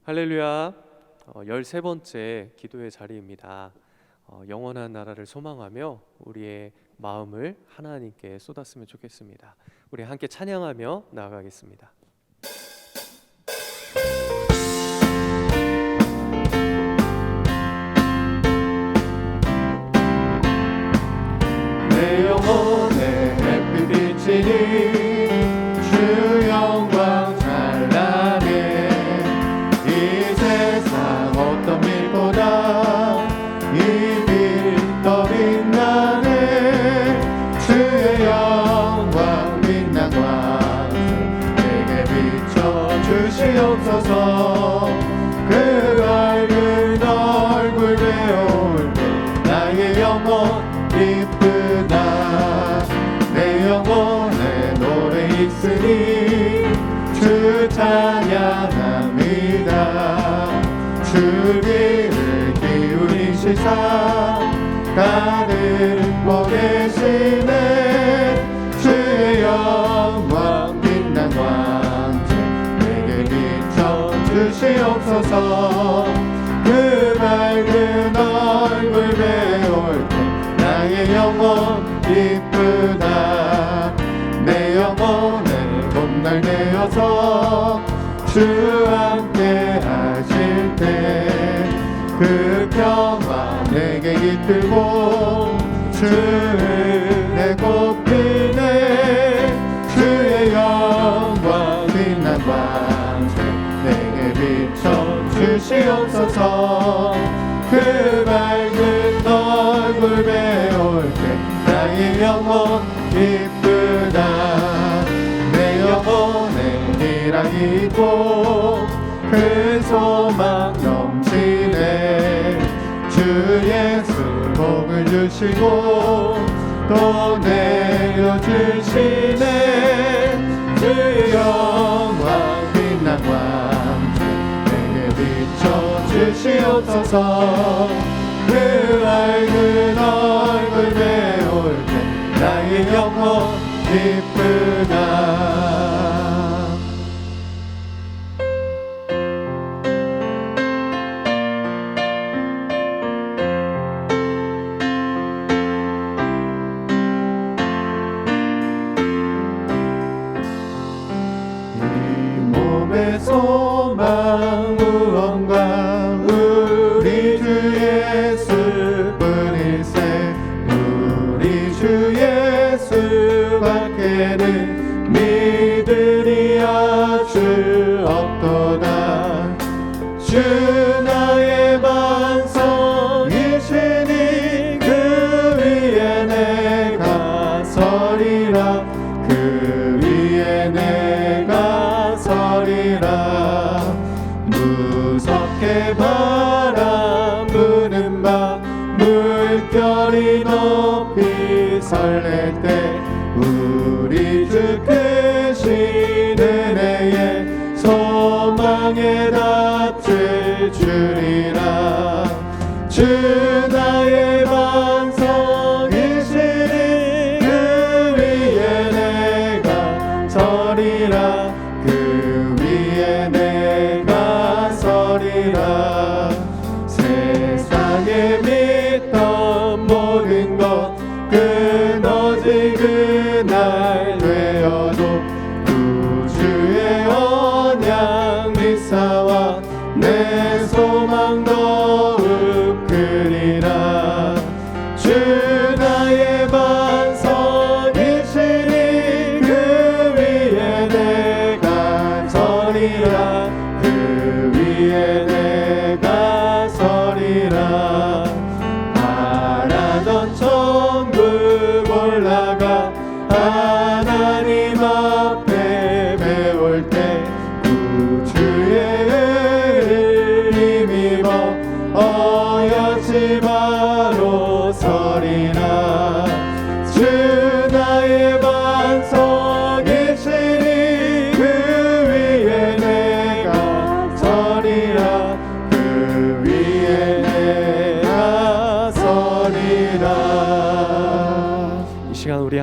할렐루야. 13번째 기도의 자리입니다. 영원한 나라를 소망하며 우리의 마음을 하나님께 쏟았으면 좋겠습니다. 우리 함께 찬양하며 나아가겠습니다. 내 영혼의 햇빛 비치니 주 영광 찬란해. 이 세상 어떤 빛보다 이 빛 더 빛나네. 주의 영광 빛난 광선 내게 비춰 주시옵소서. 그 밝은 얼굴 배울 때 나의 영혼 기쁘다. 내 영혼에 노래 있으니 주 찬양합니다. 주 귀를 기울이시사 나를 보고 계시네. 주의 영광 빛난 광채 내게 비춰 주시옵소서. 그 밝은 얼굴 배울 때 나의 영혼 기쁘다. 내 영혼에 봄날 되어서 주 함께 하실 때 그 평화 내게 깃들고 주의 꽃피네. 주의 영광 빛난 광채 내게 비춰 주시옵소서. 그 밝은 얼굴 배울 때 나의 영혼 기쁘다. 내 영혼에 희락이 있고 큰 소망 넘치네. 주 예수 복을 주시고 또 내려주시네. 주의 영광 빛난 광채 내게 비춰 주시옵소서. 그 밝은 얼굴 배울 때 나의 영혼 기쁘다. 이 몸의 소망 무언가 우리 주 예수 뿐일세. 우리 주 예수 밖에는 믿으리 아주 없도다. 주 나의 반석이시니 그 위에 내가 서리라. 그 위에 내가 서리라. 무섭게 바람 부는 밤 물결이 높이 설렐 때 우리 주 크신 은혜에 소망에 닿을 주리라. 주 나의 반석이시니 그 위에 내가 서리라. 그 위에 내가 서리라. 세상에 믿던 모든 것 끊어질 그날 되어도 구주의 언약 믿사와 내 소망 더욱 크리라. 주 나의 반석이시니 그 위에 내가 서리라. 그 위에 내가 서리라. 바라던 천국 올라가 하나님 앞에 배울 때 구주의 은혜를 힘입어 어여지 마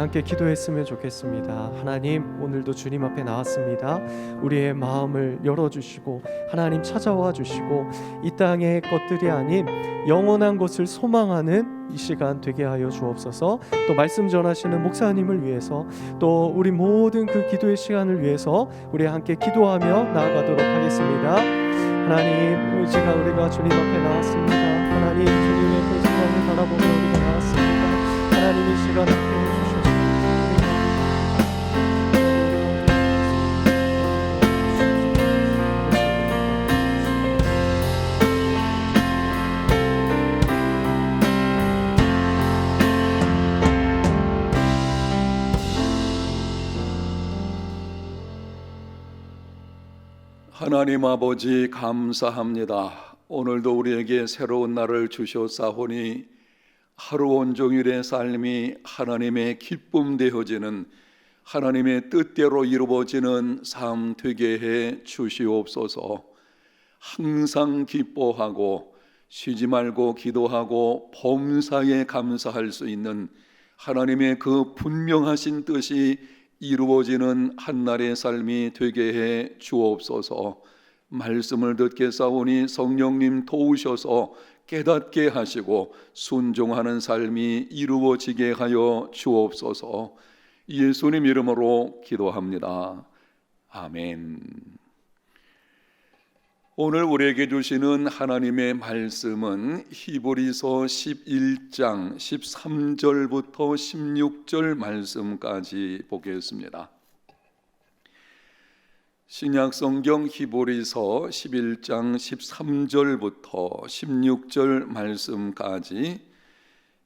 함께 기도했으면 좋겠습니다. 하나님, 오늘도 주님 앞에 나왔습니다. 우리의 마음을 열어주시고 하나님 찾아와 주시고 이 땅의 것들이 아닌 영원한 것을 소망하는 이 시간 되게 하여 주옵소서. 또 말씀 전하시는 목사님을 위해서, 또 우리 모든 그 기도의 시간을 위해서 우리 함께 기도하며 나아가도록 하겠습니다. 하나님, 이 시간 우리가 주님 앞에 나왔습니다. 하나님, 주님의 그 시간을 바라보며 우리가 나왔습니다. 하나님, 이 시간 함께 하나님 아버지, 감사합니다. 오늘도 우리에게 새로운 날을 주셨사오니 하루 온종일의 삶이 하나님의 기쁨 되어지는, 하나님의 뜻대로 이루어지는 삶 되게 해 주시옵소서. 항상 기뻐하고 쉬지 말고 기도하고 범사에 감사할 수 있는 하나님의 그 분명하신 뜻이 이루어지는 한날의 삶이 되게 해 주옵소서. 말씀을 듣겠사오니 성령님 도우셔서 깨닫게 하시고 순종하는 삶이 이루어지게 하여 주옵소서. 예수님 이름으로 기도합니다. 아멘. 오늘 우리에게 주시는 하나님의 말씀은 히브리서 11장 13절부터 16절 말씀까지 보겠습니다. 신약성경 히브리서 11장 13절부터 16절 말씀까지,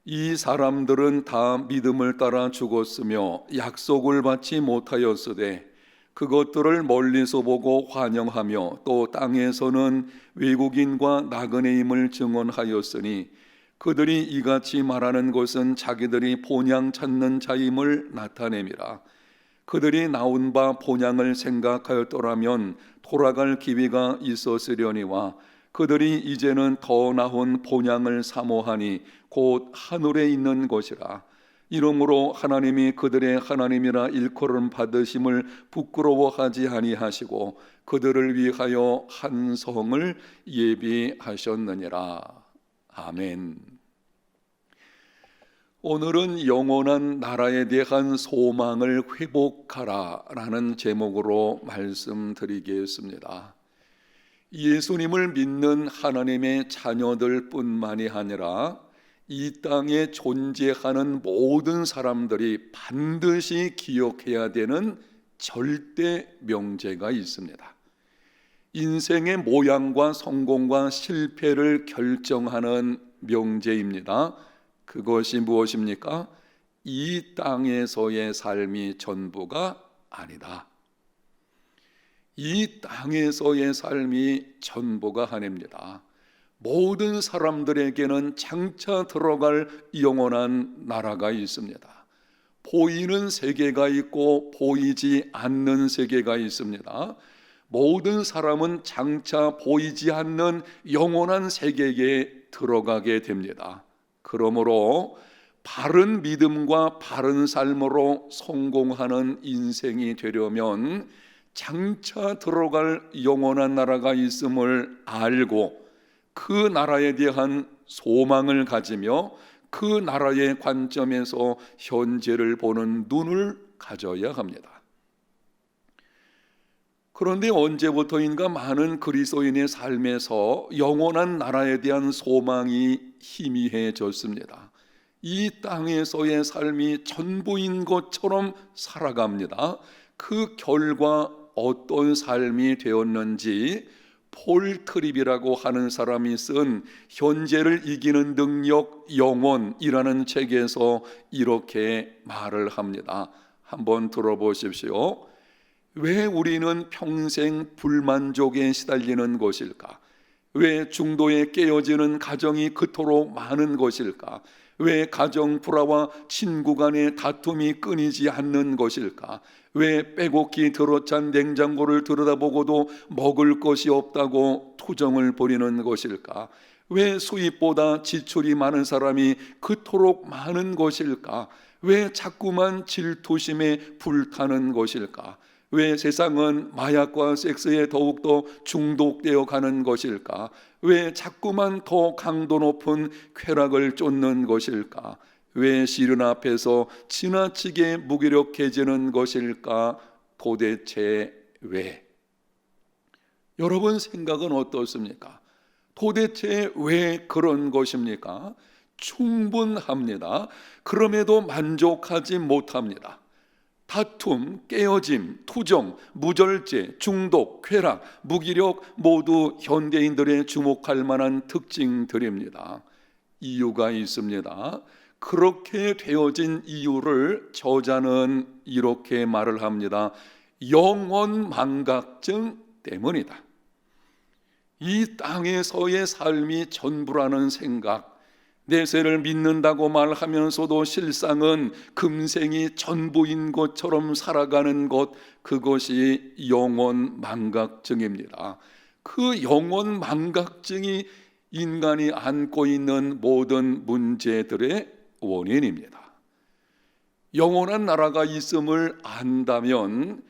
이 사람들은 다 믿음을 따라 죽었으며 약속을 받지 못하였으되 그것들을 멀리서 보고 환영하며 또 땅에서는 외국인과 나그네임을 증언하였으니 그들이 이같이 말하는 것은 자기들이 본향 찾는 자임을 나타냄이라. 그들이 나온 바 본향을 생각하였더라면 돌아갈 기회가 있었으려니와 그들이 이제는 더 나은 본향을 사모하니 곧 하늘에 있는 것이라. 이러므로 하나님이 그들의 하나님이라 일컬음 받으심을 부끄러워하지 아니하시고 그들을 위하여 한 성을 예비하셨느니라. 아멘. 오늘은 영원한 나라에 대한 소망을 회복하라라는 제목으로 말씀드리겠습니다. 예수님을 믿는 하나님의 자녀들 뿐만이 아니라 이 땅에 존재하는 모든 사람들이 반드시 기억해야 되는 절대 명제가 있습니다. 인생의 모양과 성공과 실패를 결정하는 명제입니다. 그것이 무엇입니까? 이 땅에서의 삶이 전부가 아니다. 이 땅에서의 삶이 전부가 아닙니다. 모든 사람들에게는 장차 들어갈 영원한 나라가 있습니다. 보이는 세계가 있고 보이지 않는 세계가 있습니다. 모든 사람은 장차 보이지 않는 영원한 세계에 들어가게 됩니다. 그러므로 바른 믿음과 바른 삶으로 성공하는 인생이 되려면 장차 들어갈 영원한 나라가 있음을 알고 그 나라에 대한 소망을 가지며 그 나라의 관점에서 현재를 보는 눈을 가져야 합니다. 그런데 언제부터인가 많은 그리스도인의 삶에서 영원한 나라에 대한 소망이 희미해졌습니다. 이 땅에서의 삶이 전부인 것처럼 살아갑니다. 그 결과 어떤 삶이 되었는지 폴 트립이라고 하는 사람이 쓴 현재를 이기는 능력 영원이라는 책에서 이렇게 말을 합니다. 한번 들어보십시오. 왜 우리는 평생 불만족에 시달리는 것일까? 왜 중도에 깨어지는 가정이 그토록 많은 것일까? 왜 가정 불화와 친구 간의 다툼이 끊이지 않는 것일까? 왜 빼곡히 들어찬 냉장고를 들여다보고도 먹을 것이 없다고 투정을 벌이는 것일까? 왜 수입보다 지출이 많은 사람이 그토록 많은 것일까? 왜 자꾸만 질투심에 불타는 것일까? 왜 세상은 마약과 섹스에 더욱더 중독되어 가는 것일까? 왜 자꾸만 더 강도 높은 쾌락을 쫓는 것일까? 왜 시련 앞에서 지나치게 무기력해지는 것일까? 도대체 왜? 여러분 생각은 어떻습니까? 도대체 왜 그런 것입니까? 충분합니다. 그럼에도 만족하지 못합니다. 다툼, 깨어짐, 투정, 무절제, 중독, 쾌락, 무기력 모두 현대인들의 주목할 만한 특징들입니다. 이유가 있습니다. 그렇게 되어진 이유를 저자는 이렇게 말을 합니다. 영혼 망각증 때문이다. 이 땅에서의 삶이 전부라는 생각, 내세를 믿는다고 말하면서도 실상은 금생이 전부인 것처럼 살아가는 것, 그것이 영혼 망각증입니다. 그 영혼 망각증이 인간이 안고 있는 모든 문제들의 원인입니다. 영원한 나라가 있음을 안다면,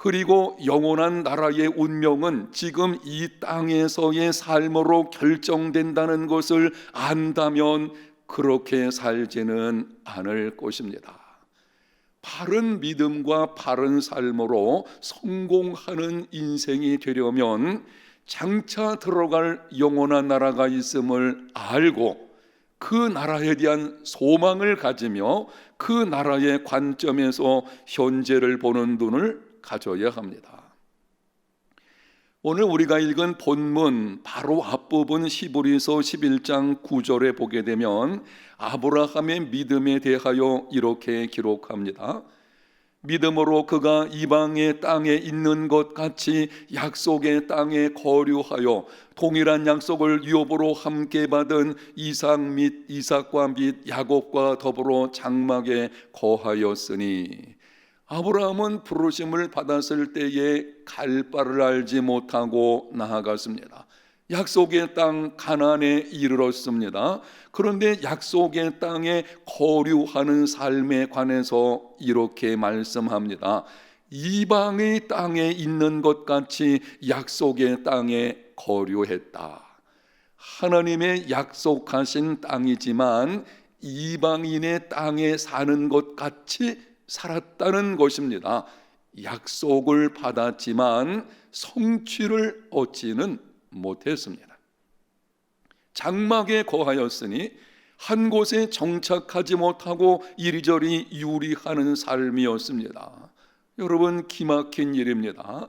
그리고 영원한 나라의 운명은 지금 이 땅에서의 삶으로 결정된다는 것을 안다면 그렇게 살지는 않을 것입니다. 바른 믿음과 바른 삶으로 성공하는 인생이 되려면 장차 들어갈 영원한 나라가 있음을 알고 그 나라에 대한 소망을 가지며 그 나라의 관점에서 현재를 보는 눈을 가져야 합니다. 오늘 우리가 읽은 본문 바로 앞부분 히브리서 11장 9절에 보게 되면 아브라함의 믿음에 대하여 이렇게 기록합니다. 믿음으로 그가 이방의 땅에 있는 것 같이 약속의 땅에 거류하여 동일한 약속을 유업으로 함께 받은 이삭과 및 야곱과 더불어 장막에 거하였으니, 아브라함은 부르심을 받았을 때에 갈 바를 알지 못하고 나아갔습니다. 약속의 땅 가나안에 이르렀습니다. 그런데 약속의 땅에 거류하는 삶에 관해서 이렇게 말씀합니다. 이방의 땅에 있는 것 같이 약속의 땅에 거류했다. 하나님의 약속하신 땅이지만 이방인의 땅에 사는 것 같이 살았다는 것입니다. 약속을 받았지만 성취를 얻지는 못했습니다. 장막에 거하였으니 한 곳에 정착하지 못하고 이리저리 유리하는 삶이었습니다. 여러분, 기막힌 일입니다.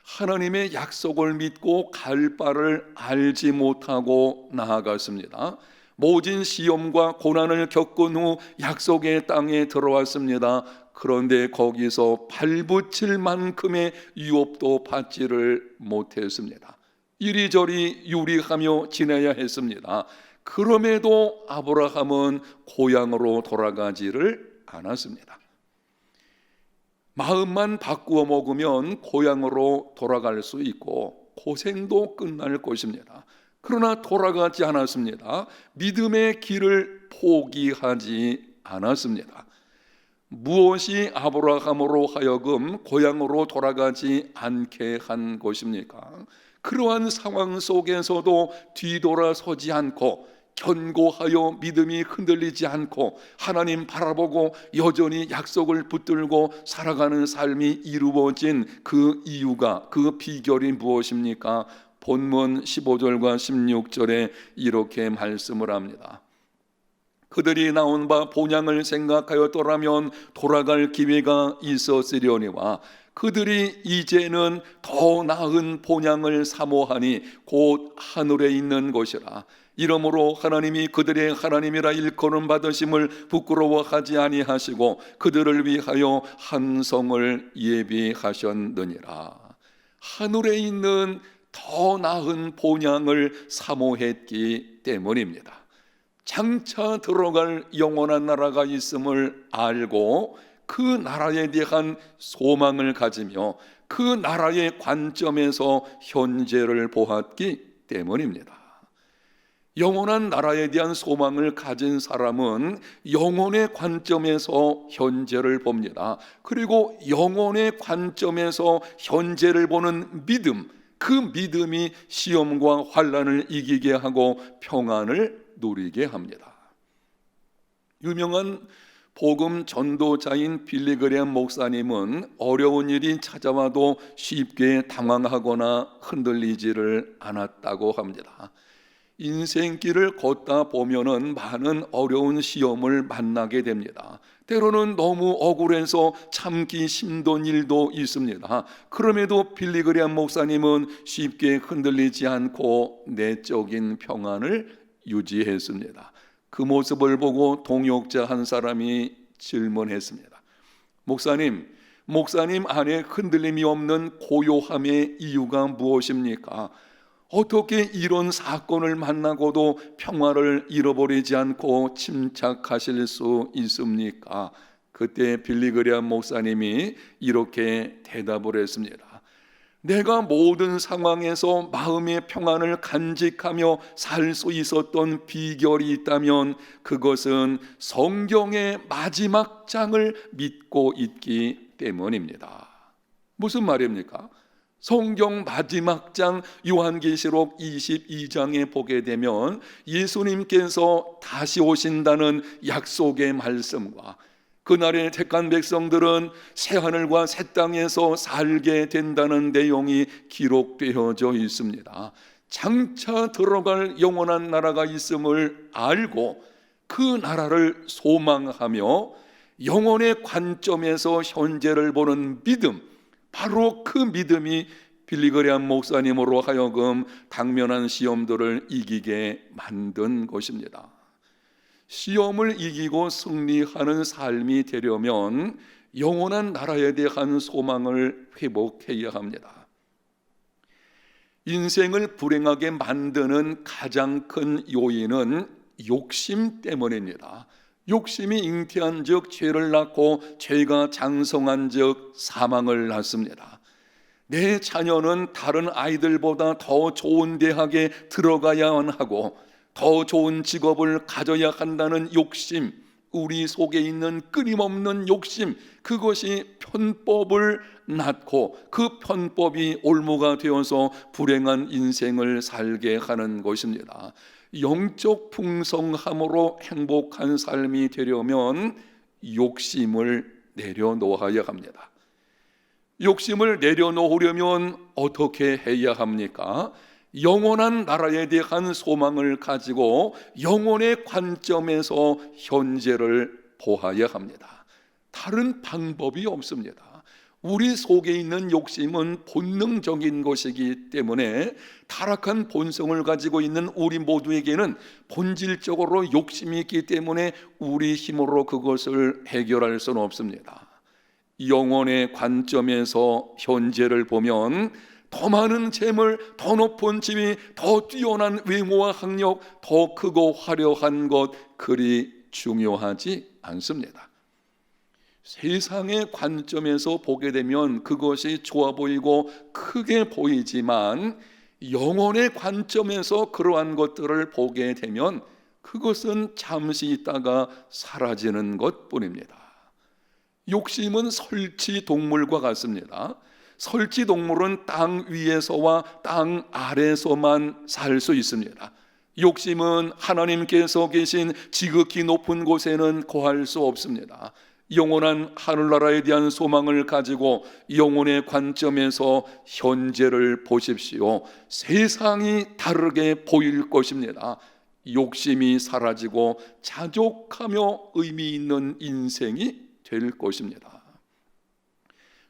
하나님의 약속을 믿고 갈 바를 알지 못하고 나아갔습니다. 모진 시험과 고난을 겪은 후 약속의 땅에 들어왔습니다. 그런데 거기서 발붙일 만큼의 유업도 받지를 못했습니다. 이리저리 유리하며 지내야 했습니다. 그럼에도 아브라함은 고향으로 돌아가지를 않았습니다. 마음만 바꾸어 먹으면 고향으로 돌아갈 수 있고 고생도 끝날 것입니다. 그러나 돌아가지 않았습니다. 믿음의 길을 포기하지 않았습니다. 무엇이 아브라함으로 하여금 고향으로 돌아가지 않게 한 것입니까? 그러한 상황 속에서도 뒤돌아서지 않고 견고하여 믿음이 흔들리지 않고 하나님 바라보고 여전히 약속을 붙들고 살아가는 삶이 이루어진 그 이유가, 그 비결이 무엇입니까? 본문 15절과 16절에 이렇게 말씀을 합니다. 그들이 나온 바 본향을 생각하였더라면 돌아갈 기회가 있었으려니와 그들이 이제는 더 나은 본향을 사모하니 곧 하늘에 있는 것이라. 이러므로 하나님이 그들의 하나님이라 일컬음 받으심을 부끄러워하지 아니하시고 그들을 위하여 한 성을 예비하셨느니라. 하늘에 있는 더 나은 본향을 사모했기 때문입니다. 장차 들어갈 영원한 나라가 있음을 알고 그 나라에 대한 소망을 가지며 그 나라의 관점에서 현재를 보았기 때문입니다. 영원한 나라에 대한 소망을 가진 사람은 영혼의 관점에서 현재를 봅니다. 그리고 영혼의 관점에서 현재를 보는 믿음, 그 믿음이 시험과 환난을 이기게 하고 평안을 누리게 합니다. 유명한 복음 전도자인 빌리 그레엄 목사님은 어려운 일이 찾아와도 쉽게 당황하거나 흔들리지를 않았다고 합니다. 인생길을 걷다 보면은 많은 어려운 시험을 만나게 됩니다. 때로는 너무 억울해서 참기 힘든 일도 있습니다. 그럼에도 빌리 그레엄 목사님은 쉽게 흔들리지 않고 내적인 평안을 유지했습니다. 그 모습을 보고 동역자 한 사람이 질문했습니다. 목사님 안에 흔들림이 없는 고요함의 이유가 무엇입니까? 어떻게 이런 사건을 만나고도 평화를 잃어버리지 않고 침착하실 수 있습니까? 그때 빌리 그레엄 목사님이 이렇게 대답을 했습니다. 내가 모든 상황에서 마음의 평안을 간직하며 살 수 있었던 비결이 있다면 그것은 성경의 마지막 장을 믿고 있기 때문입니다. 무슨 말입니까? 성경 마지막 장 요한계시록 22장에 보게 되면 예수님께서 다시 오신다는 약속의 말씀과 그날에 택한 백성들은 새하늘과 새 땅에서 살게 된다는 내용이 기록되어져 있습니다. 장차 들어갈 영원한 나라가 있음을 알고 그 나라를 소망하며 영혼의 관점에서 현재를 보는 믿음, 바로 그 믿음이 빌리 그레엄 목사님으로 하여금 당면한 시험들을 이기게 만든 것입니다. 시험을 이기고 승리하는 삶이 되려면 영원한 나라에 대한 소망을 회복해야 합니다. 인생을 불행하게 만드는 가장 큰 요인은 욕심 때문입니다. 욕심이 잉태한 즉 죄를 낳고 죄가 장성한 즉 사망을 낳습니다. 내 자녀는 다른 아이들보다 더 좋은 대학에 들어가야만 하고 더 좋은 직업을 가져야 한다는 욕심, 우리 속에 있는 끊임없는 욕심, 그것이 편법을 낳고 그 편법이 올무가 되어서 불행한 인생을 살게 하는 것입니다. 영적 풍성함으로 행복한 삶이 되려면 욕심을 내려놓아야 합니다. 욕심을 내려놓으려면 어떻게 해야 합니까? 영원한 나라에 대한 소망을 가지고 영혼의 관점에서 현재를 보아야 합니다. 다른 방법이 없습니다. 우리 속에 있는 욕심은 본능적인 것이기 때문에 타락한 본성을 가지고 있는 우리 모두에게는 본질적으로 욕심이 있기 때문에 우리 힘으로 그것을 해결할 수는 없습니다. 영혼의 관점에서 현재를 보면 더 많은 재물, 더 높은 지위, 더 뛰어난 외모와 학력, 더 크고 화려한 것 그리 중요하지 않습니다. 세상의 관점에서 보게 되면 그것이 좋아 보이고 크게 보이지만 영혼의 관점에서 그러한 것들을 보게 되면 그것은 잠시 있다가 사라지는 것뿐입니다. 욕심은 설치 동물과 같습니다. 설치 동물은 땅 위에서와 땅 아래에서만 살 수 있습니다. 욕심은 하나님께서 계신 지극히 높은 곳에는 거할 수 없습니다. 영원한 하늘나라에 대한 소망을 가지고 영혼의 관점에서 현재를 보십시오. 세상이 다르게 보일 것입니다. 욕심이 사라지고 자족하며 의미 있는 인생이 될 것입니다.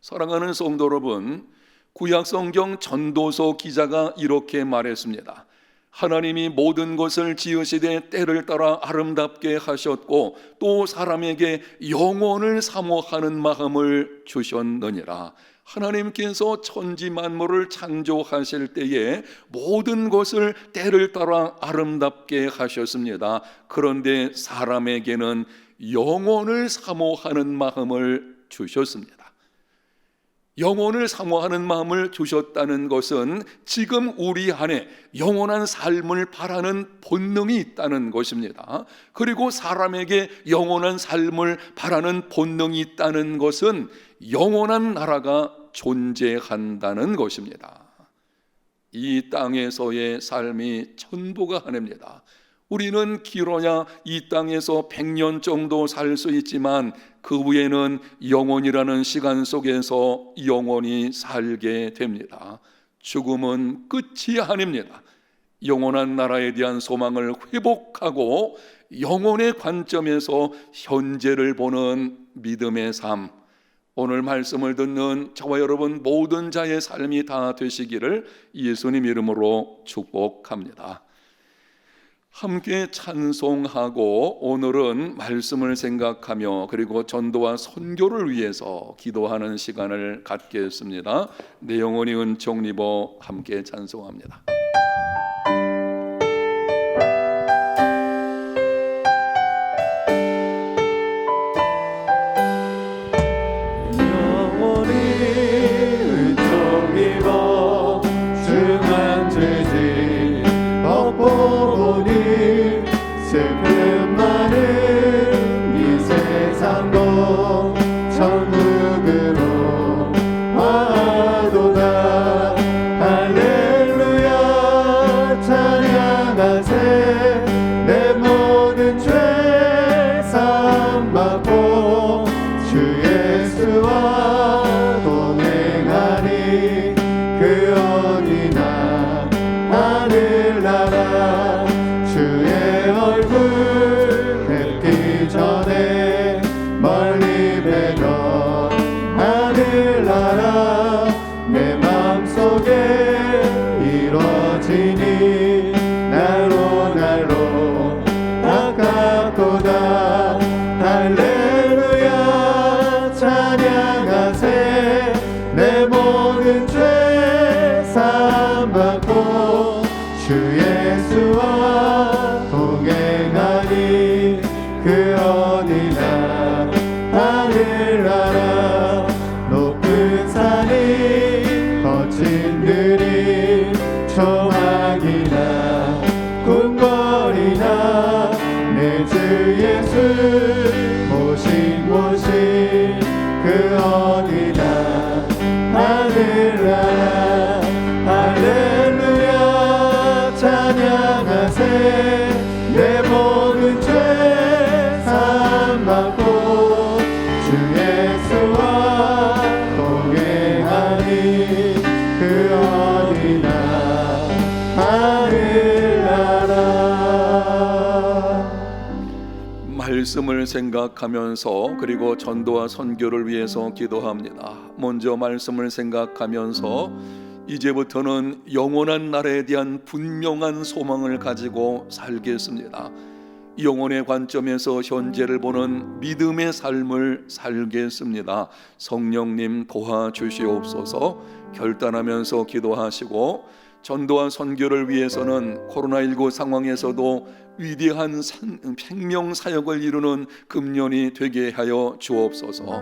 사랑하는 성도 여러분, 구약성경 전도서 기자가 이렇게 말했습니다. 하나님이 모든 것을 지으시되 때를 따라 아름답게 하셨고 또 사람에게 영원을 사모하는 마음을 주셨느니라. 하나님께서 천지 만물을 창조하실 때에 모든 것을 때를 따라 아름답게 하셨습니다. 그런데 사람에게는 영원을 사모하는 마음을 주셨습니다. 영혼을 사모하는 마음을 주셨다는 것은 지금 우리 안에 영원한 삶을 바라는 본능이 있다는 것입니다. 그리고 사람에게 영원한 삶을 바라는 본능이 있다는 것은 영원한 나라가 존재한다는 것입니다. 이 땅에서의 삶이 전부가 아닙니다. 우리는 길어야 이 땅에서 100년 정도 살 수 있지만 그 후에는 영원이라는 시간 속에서 영원히 살게 됩니다. 죽음은 끝이 아닙니다. 영원한 나라에 대한 소망을 회복하고 영혼의 관점에서 현재를 보는 믿음의 삶, 오늘 말씀을 듣는 저와 여러분 모든 자의 삶이 다 되시기를 예수님 이름으로 축복합니다. 함께 찬송하고 오늘은 말씀을 생각하며 그리고 전도와 선교를 위해서 기도하는 시간을 갖겠습니다. 내 영혼이 은총 입어 함께 찬송합니다. 슬픔 많은 이 세상도 천국으로 와도다. 할렐루야 찬양하세. 내 모든 죄 사함받고 주 예수와 동행하니 그 어디나 하늘나라 주의 얼굴 뵙기 전에 멀리 뵈던 하늘나라 내 맘속에 이루어지니 날로 날로 가깝도다. 할렐루야 찬양하세. 내 모든 죄 사함받고 주 예수와 동행하니 그 어디나 하늘나라 높은 산이 거친 들이 조망이나 궁궐이나 내 주 예수 모신 곳이 그 어디나 하늘나라. 할렐루야 찬양하세. 내 모든 죄 사함받고 주 예수와 동행하니 그 어디나 하늘나라. 말씀을 생각하면서 그리고 전도와 선교를 위해서 기도합니다. 먼저 말씀을 생각하면서 이제부터는 영원한 나라에 대한 분명한 소망을 가지고 살겠습니다. 영혼의 관점에서 현재를 보는 믿음의 삶을 살겠습니다. 성령님 도와주시옵소서. 결단하면서 기도하시고 전도와 선교를 위해서는 코로나19 상황에서도 위대한 생명 사역을 이루는 금년이 되게 하여 주옵소서.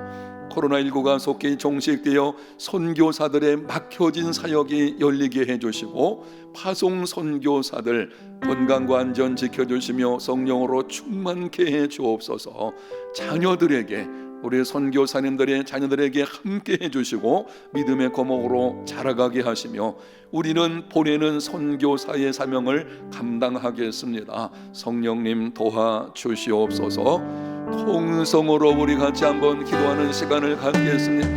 코로나19가 속히 종식되어 선교사들의 막혀진 사역이 열리게 해주시고 파송 선교사들 건강과 안전 지켜주시며 성령으로 충만케 해 주옵소서. 자녀들에게 우리 선교사님들의 자녀들에게 함께 해주시고 믿음의 거목으로 자라가게 하시며 우리는 보내는 선교사의 사명을 감당하겠습니다. 성령님 도와주시옵소서. 통성으로 우리 같이 한번 기도하는 시간을 갖겠습니다.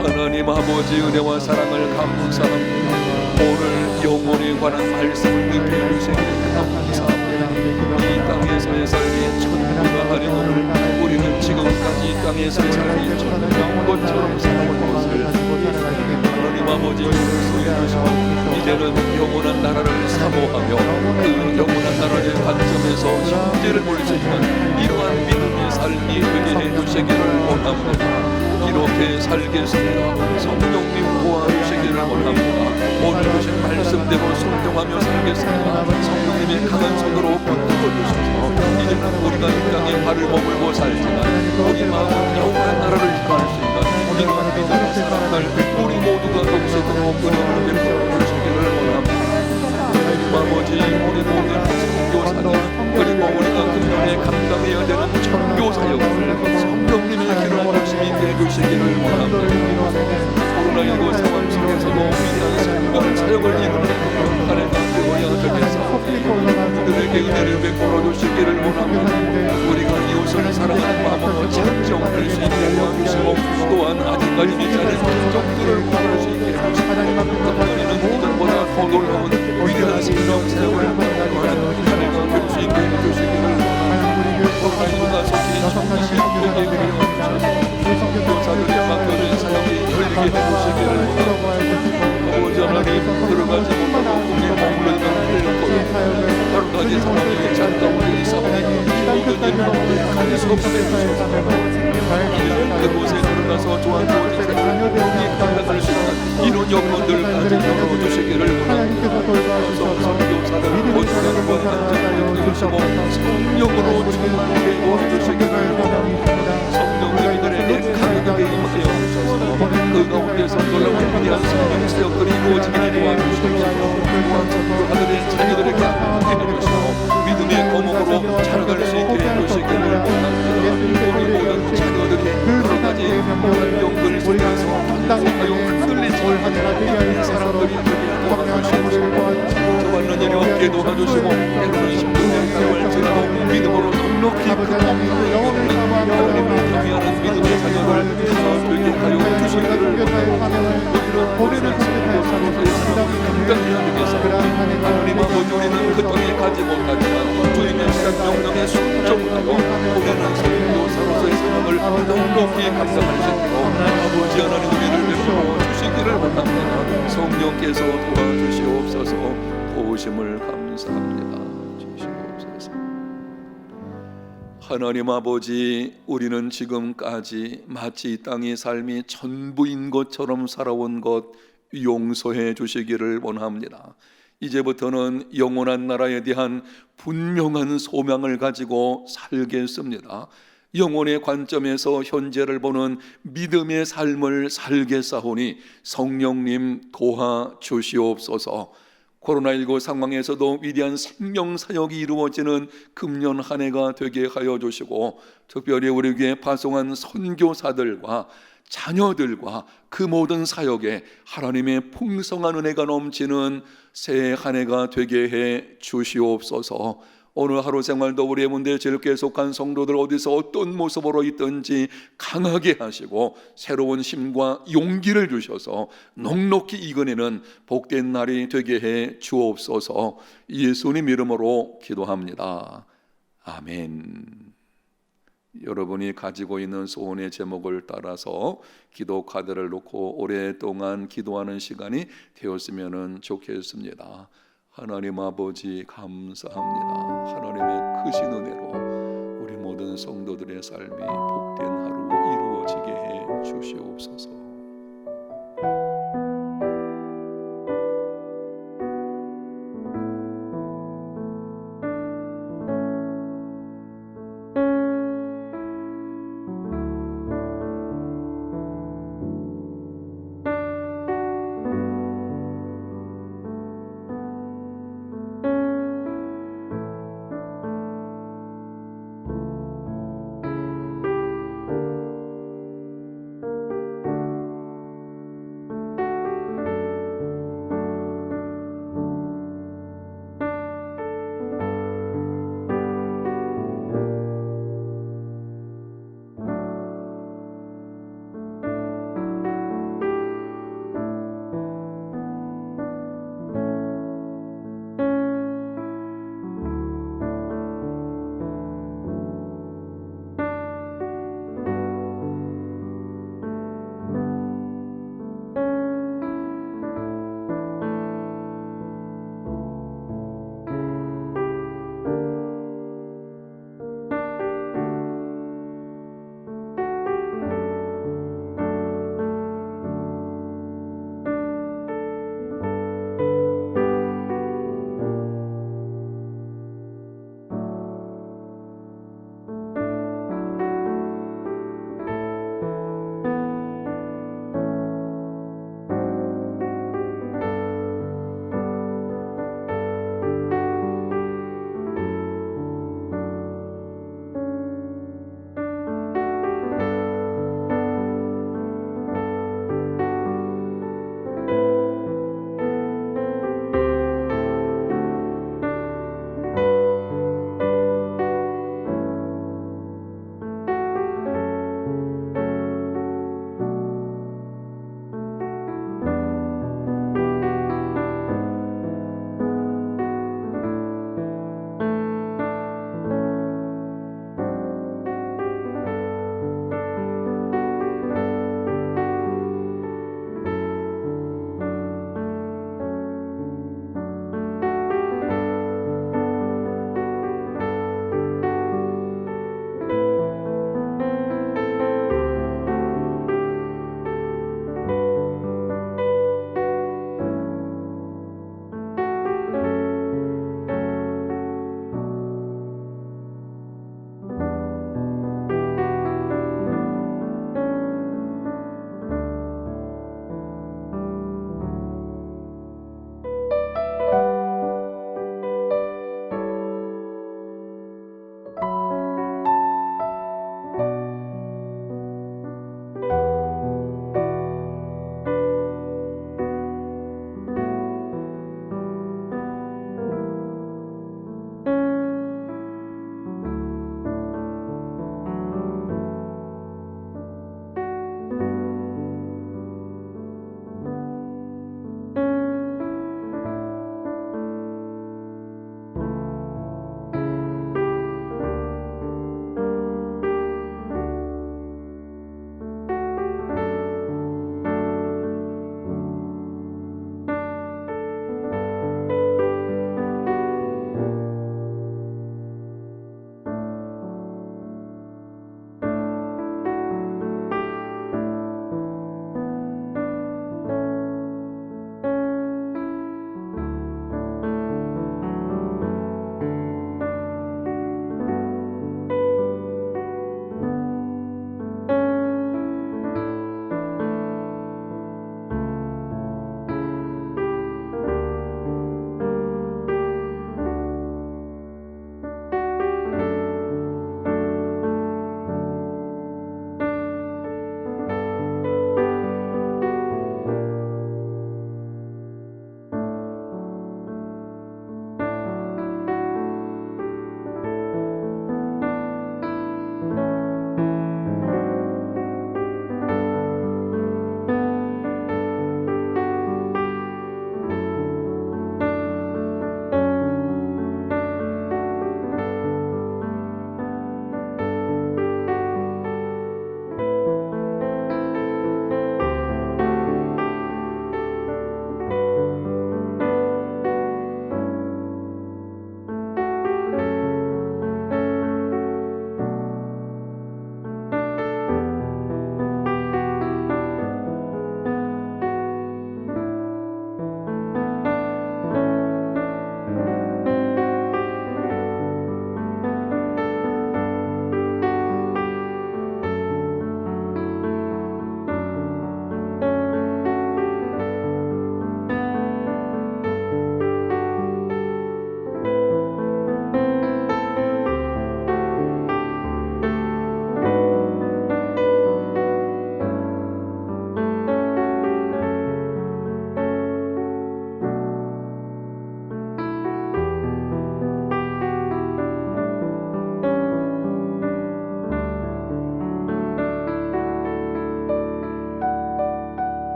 하나님 아버지 은혜와 사랑을 감사합니다. 오늘 영혼에 관한 말씀을 듣게 해주시기를 감사합니다. 이 땅에서의 삶이 천국가 아니고 우리는 지금까지 이 땅에서의 삶이 천국인 것처럼 살아온 것을 하나님 아버지 용서해주시고 이제는 영원한 나라를 사모하며 그 영원한 나라의 관점에서 현재를 볼 수 있는 이러한 믿음의 삶이 되게 해주시기를 원합니다. 이렇게 살겠습니다. 성령님 도와주시기를 원합니다. 오늘 주신 말씀대로 순종하며 살겠습니다. 성령님의 강한 손으로 붙들어주셔서 이제는 우리가 이 땅에 발을 머물고 살지만 우리 마음은 영원한 나라를 향할 수 있는 이러한 믿음의 사랑을 자녀들에게 은혜를 베풀어 주시기를 원합니다. 우리가 이웃을 사랑하는 마음으로 참정할 수 있게 도와주시고 또한 아직까지 믿지 않은 종족들을 구원할 수 있게 해주시고 우리는 이들보다 더 놀라운 위대한 생명 사역을 하나님과 볼 수 있게 해주시기를 원합니다. 하나님과 속히 정신이 되게 하여주셔서 교사들이 맡겨진 사역이 열리게 해주시기를 원합니다. 아버지 하나님 들어가지 못하고 꿈에 머물러 있는 여러 가지 상황이 잠깐만 이상하니 모든 일을 할수 없게 해주셔서 그곳에 들어가서 좋아하는 생명이 감당할 수 있는 이런 영혼들까지 열어주시기를 원합니다. 선교사들 모두가 한자를 이루시고 성령으로 충만하게 도와주시기를 원합니다. 성령님 이들에게 강하게 임하여 주셔서 그 가운데서 놀라운 위대한 성령 사역들이 이루어지기를 도와주시고 또한 선교사들의 자녀들에게 해주시고 믿음의 거목으로 자라갈 수 있게 해주시기를 원합니다. 우리 모든 자녀들이 여러 가지 환경들 속에서 당당하여 흔들리지 않는 사람들이 되게 도와주시고 저받는 일이 없게 도와주시고 때로는 힘든 상황을지라도 믿음으로 넉넉히 하나님을 경외하는 믿음의 자녀를 되게 하여 주시기를 우리는 선교사로서의 사랑을 감당해야 되겠사오니 하나님 아버지 우리는 그 땅에 가지 못하지만 주님의 시간 명령에 순종하여 우리는 선교사로서의 사랑을 넉넉히 감당할 수 있도록 아버지 하나님 우리를 베풀어 주시기를 원합니다. 성령께서 도와주시옵소서. 도우심을 감사합니다. 주시옵소서. 하나님 아버지 우리는 지금까지 마치 이 땅의 삶이 전부인 것처럼 살아온 것 용서해 주시기를 원합니다. 이제부터는 영원한 나라에 대한 분명한 소망을 가지고 살겠습니다. 영혼의 관점에서 현재를 보는 믿음의 삶을 살겠사오니 성령님 도와주시옵소서. 코로나19 상황에서도 위대한 생명 사역이 이루어지는 금년 한 해가 되게 하여 주시고 특별히 우리 교회 파송한 선교사들과 자녀들과 그 모든 사역에 하나님의 풍성한 은혜가 넘치는 새해 한 해가 되게 해 주시옵소서. 오늘 하루 생활도 우리의 문제에 즐겁게 속한 성도들 어디서 어떤 모습으로 있든지 강하게 하시고 새로운 힘과 용기를 주셔서 넉넉히 이겨내는 복된 날이 되게 해 주옵소서. 예수님 이름으로 기도합니다. 아멘. 여러분이 가지고 있는 소원의 제목을 따라서 기도 카드를 놓고 오랫동안 기도하는 시간이 되었으면 좋겠습니다. 하나님 아버지 감사합니다. 하나님의 크신 은혜로 우리 모든 성도들의 삶이 복된 하루 이루어지게 해 주시옵소서.